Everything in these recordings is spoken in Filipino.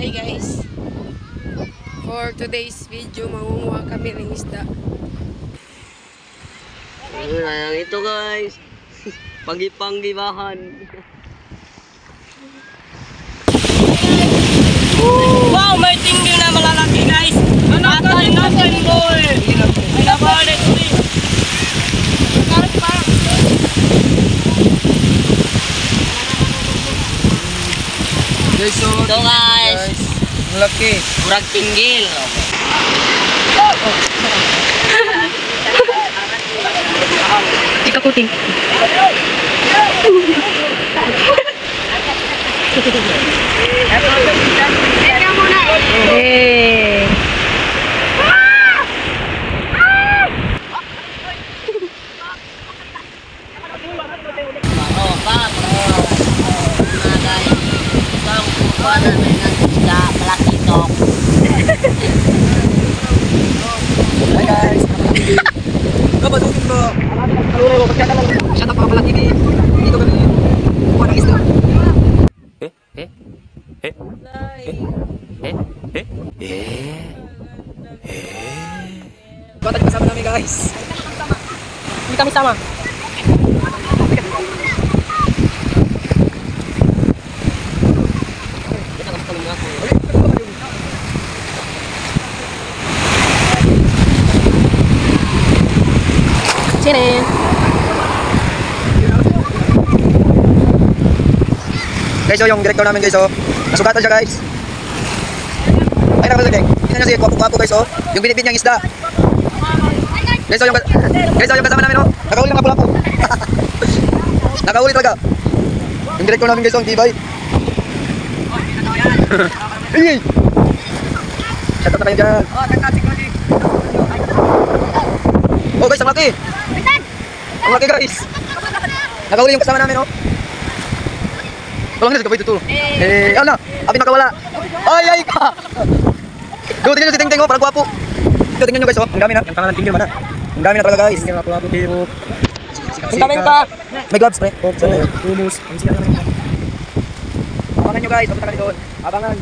Hi guys, for today's video mangunguha kami ng isda. Ito guys, panggi-panggibahan. Wow, may tinggil na malalaki guys. Atay natin boy. Ay nabalit ulit. Guys, so ito guys, laki. murag tinggil. Ika puting. Hi guys. Kabasukin mo. Kalure ko pagkata lang. Siya ta pa pala TV. Dito kami. Kuha ng isda. Bata yung kasama namin guys. Hindi kami sama. Sini. Guys, so yung director namin guys, so nasugatan siya guys. Ay nakasalig. Tingnan niyo si kwapo-kwapo guys, so yung binibid niyang isda. Guys, so yung kasama namin, oh. Nakahuli ng apo-apo. Nakahuli talaga. Yung director namin guys, so ang tibay. Hey! Shout out na kayo dyan. Oh guys, ang laki. Ang laki guys. Nakahuli yung kasama namin, oh. Walang nasa kapay ito. Ano? Abi nakawala. Ay ka. Go, tingnan nyo si Ting-Ting, oh, parang gwapo. Ito, tingnan nyo guys, oh. Ang dami na. Yung pangalan tingnan mo na. Ang dami na talaga guys. Ang dami ka. May gloves, pre. Umus. Abangan nyo guys. Papunta kami doon. Abangan.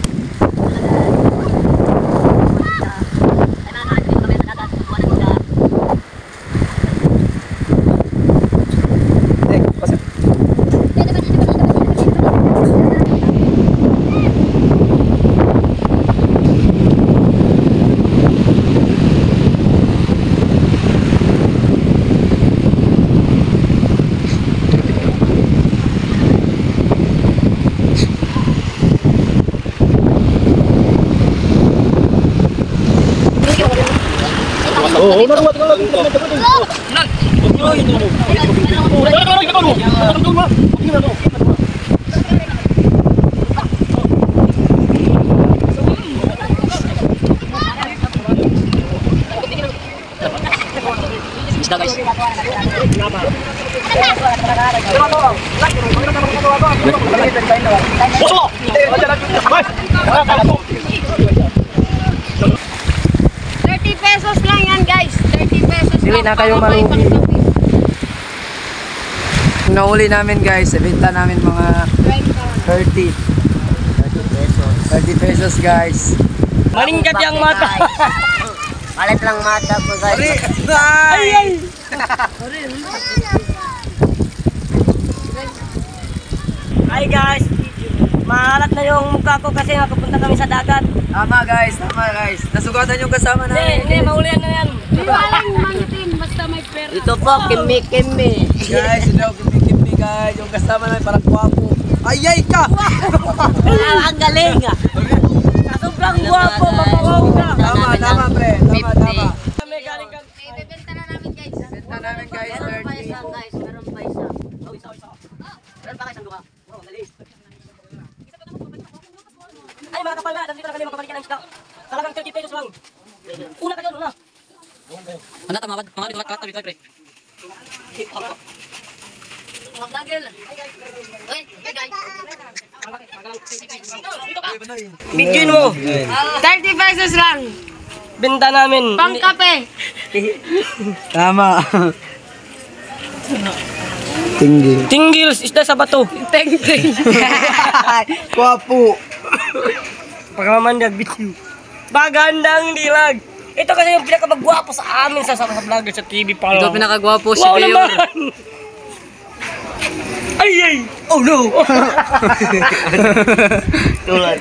Oh, maruwat ka lang. Isda guys. Pesos lang yan guys. 30 pesos. Dili na kayo malugi. Nahuli namin guys, ibenta namin mga 30 pesos guys. Maningkat yung mata. Palit lang mata ko guys. Ay. Hi guys. Mahalat na yung mukha ko kasi nakapunta kami sa dagat. Tama guys. Nasugatan yung kasama namin. Hindi, maulian na yan. Walang mangtin basta may pera. Ito po, kimi. Guys, kimi guys. Yung kasama namin parang guwapo. Ay ka! Ang galing ah. Sobrang guwapo, mapawaw ka. Tama pre. Tama. Kami galing kang... Ibebenta na namin guys. Benta namin guys, Meron pa 30. isa guys, meron pa isa. Meron pa kayo isang duka. Ay mga kapal nga, nandito na kami magpapalikan ng isda. Talagang 30 pesos lang. Una ka dyan, una. Ano tamawad? Mga dito lakat, tabi pre. Magdagil. Uy, guys. Bigyan mo. 30 pesos lang. Benta namin. Pangkape. Tama. Tinggil. Tinggils, isda sa bato. Teng-teng. Guwapo. Pagmamandag video. Bagandang dilag. Ito kasi yung pinakamagwapo sa amin sa vlogger sa TV pa. Ito pinakagwapo si Wow Mayor. naman! Ay, ay! Oh no! Tulad,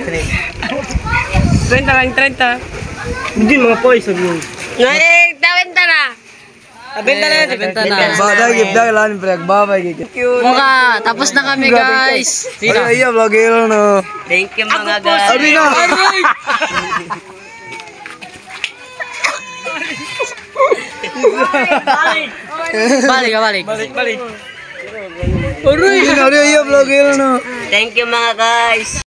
30 lang, 30. Hindi mga poy sabi yun. Ay, tawenta na. Benta na yan. Benta na. Baday, gibda, lan, prek, babay, gigit. Muka, tapos na kami guys. Ay, iya, vlogger, no. Thank you mga guys. Abi na! Balik, balik. Balik, balik. Iya, iya, vlogger, no. Thank you mga guys.